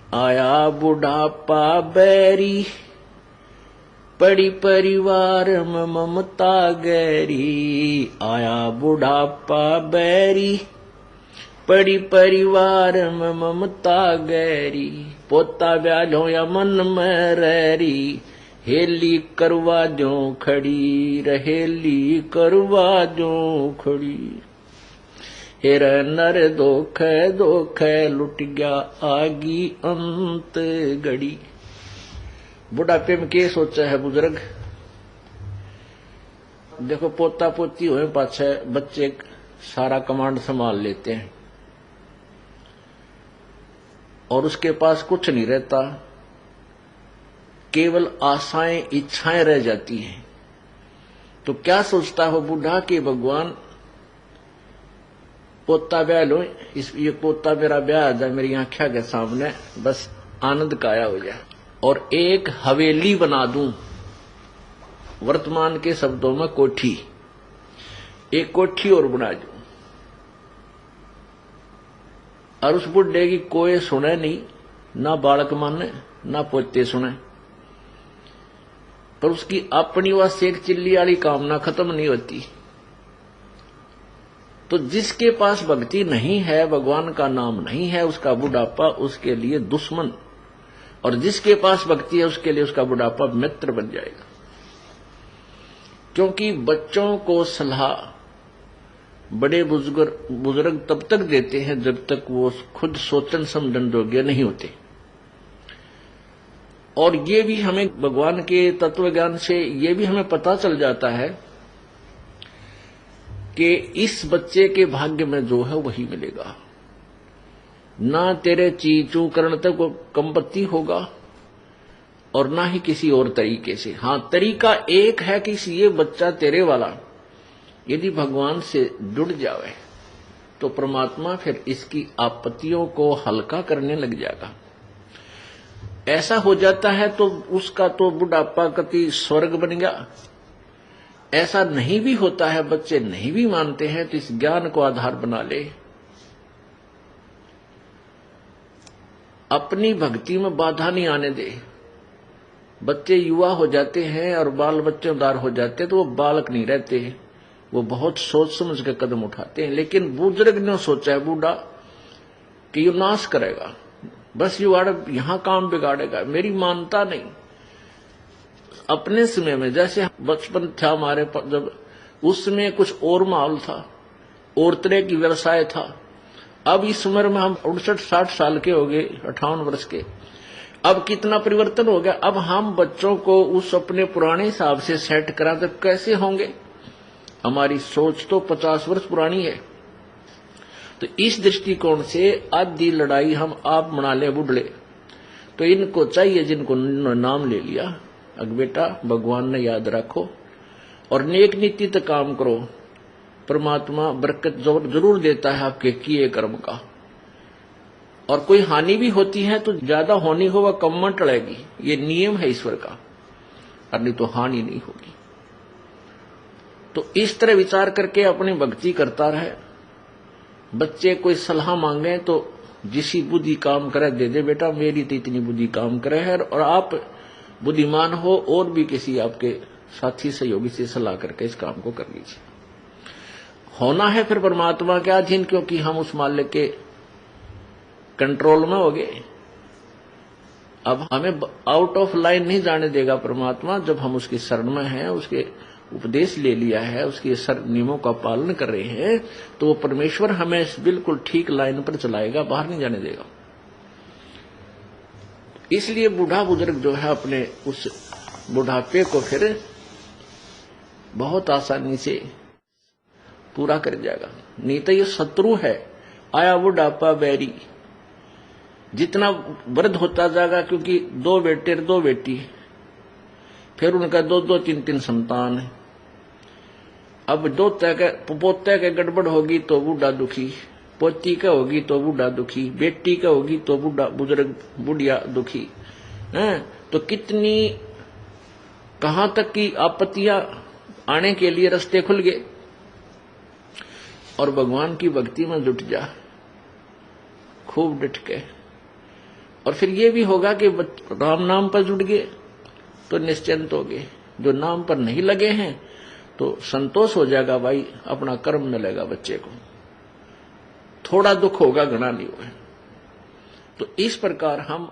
आया बुढ़ापा बैरी, पड़ी परिवार में ममता गहरी। आया बुढ़ापा बैरी, पड़ी परिवार में ममता गहरी। पोता ब्यालो या मन में रहरी, हेली करवा जो खड़ी, रहेली करवा जो खड़ी। हेर नर दोख दोख लुट गया आगी अंत गड़ी। बुढ़ापे में क्या सोचा है बुजुर्ग? देखो पोता पोती हुए पाछे बच्चे सारा कमांड संभाल लेते हैं और उसके पास कुछ नहीं रहता, केवल आशाएं इच्छाएं रह जाती हैं। तो क्या सोचता हो बूढ़ा कि भगवान पोता ब्याह लो, ये पोता मेरा ब्याह आ जाए मेरी आंखों के सामने, बस आनंद काया हो जाए और एक हवेली बना दूं। वर्तमान के शब्दों में कोठी, एक कोठी और बना दूं और उस बुढ़े की कोई सुने नहीं, ना बालक माने ना पोते सुने, पर उसकी अपनी वह शेख चिल्ली वाली कामना खत्म नहीं होती। तो जिसके पास भक्ति नहीं है, भगवान का नाम नहीं है, उसका बुढ़ापा उसके लिए दुश्मन, और जिसके पास भक्ति है उसके लिए उसका बुढ़ापा मित्र बन जाएगा। क्योंकि बच्चों को सलाह बड़े बुजुर्ग तब तक देते हैं जब तक वो खुद सोचन समझन योग्य नहीं होते। और ये भी हमें भगवान के तत्व ज्ञान से ये भी हमें पता चल जाता है कि इस बच्चे के भाग्य में जो है वही मिलेगा। ना तेरे चीचू करण तक वो कंपत्ति होगा और ना ही किसी और तरीके से। हां, तरीका एक है कि ये बच्चा तेरे वाला यदि भगवान से जुड़ जावे तो परमात्मा फिर इसकी आपत्तियों को हल्का करने लग जाएगा। ऐसा हो जाता है तो उसका तो बुढ़ापा कति स्वर्ग बन गया। ऐसा नहीं भी होता है, बच्चे नहीं भी मानते हैं, तो इस ज्ञान को आधार बना ले, अपनी भक्ति में बाधा नहीं आने दे। बच्चे युवा हो जाते हैं और बाल बच्चेदार हो जाते हैं तो वो बालक नहीं रहते, वो बहुत सोच समझ के कदम उठाते हैं। लेकिन बुजुर्ग ने सोचा है बूढ़ा कि ये नाश करेगा, बस युवा यहां काम बिगाड़ेगा, मेरी मानता नहीं। अपने समय में जैसे बचपन था हमारे, जब उस समय कुछ और माहौल था, और तरह की व्यवसाय था। अब इस उम्र में हम 59-60 साल के हो गए, 58 वर्ष के, अब कितना परिवर्तन हो गया। अब हम बच्चों को उस अपने पुराने हिसाब से सेट करा तो कैसे होंगे? हमारी सोच तो 50 वर्ष पुरानी है। तो इस दृष्टिकोण से आधी लड़ाई हम आप बना ले बुढ़ले। तो इनको चाहिए जिनको नाम ले लिया, अग बेटा भगवान ने याद रखो और नेक नीति तक काम करो, परमात्मा बरकत जरूर देता है आपके किए कर्म का। और कोई हानि भी होती है तो ज्यादा होनी हो वह कम में टलेगी, ये नियम है ईश्वर का, और नहीं तो हानि नहीं होगी। तो इस तरह विचार करके अपनी भक्ति करता रहे। बच्चे कोई सलाह मांगे तो जिसी बुद्धि काम करे दे दे, बेटा मेरी तो इतनी बुद्धि काम करे है, और आप बुद्धिमान हो और भी किसी आपके साथी सहयोगी से सलाह करके इस काम को कर लीजिए। होना है फिर परमात्मा के अधीन, क्योंकि हम उस मालिक के कंट्रोल में हो गए। अब हमें आउट ऑफ लाइन नहीं जाने देगा परमात्मा। जब हम उसकी शरण में हैं, उसके उपदेश ले लिया है, उसके नियमों का पालन कर रहे हैं, तो वो परमेश्वर हमें बिल्कुल ठीक लाइन पर चलाएगा, बाहर नहीं जाने देगा। इसलिए बूढ़ा बुजुर्ग जो है अपने उस बुढ़ापे को फिर बहुत आसानी से पूरा कर जाएगा। नहीं तो ये शत्रु है, आया बुढ़ापा बैरी। जितना वृद्ध होता जाएगा, क्योंकि 2 बेटे 2 बेटी, फिर उनका 2-2 3-3 संतान है। अब पोते के गड़बड़ होगी तो बूढ़ा दुखी, पोती का होगी तो बूढ़ा दुखी, बेटी का होगी तो बुजुर्ग बुढ़िया दुखी है। तो कितनी कहां तक की आपत्तियां आने के लिए रास्ते खुल गए। और भगवान की भक्ति में जुट जा खूब डट के, और फिर ये भी होगा कि राम नाम पर जुड़ गए तो निश्चिंत हो गए, जो नाम पर नहीं लगे हैं तो संतोष हो जाएगा, भाई अपना कर्म मिलेगा बच्चे को, थोड़ा दुख होगा घना नहीं होगा। तो इस प्रकार हम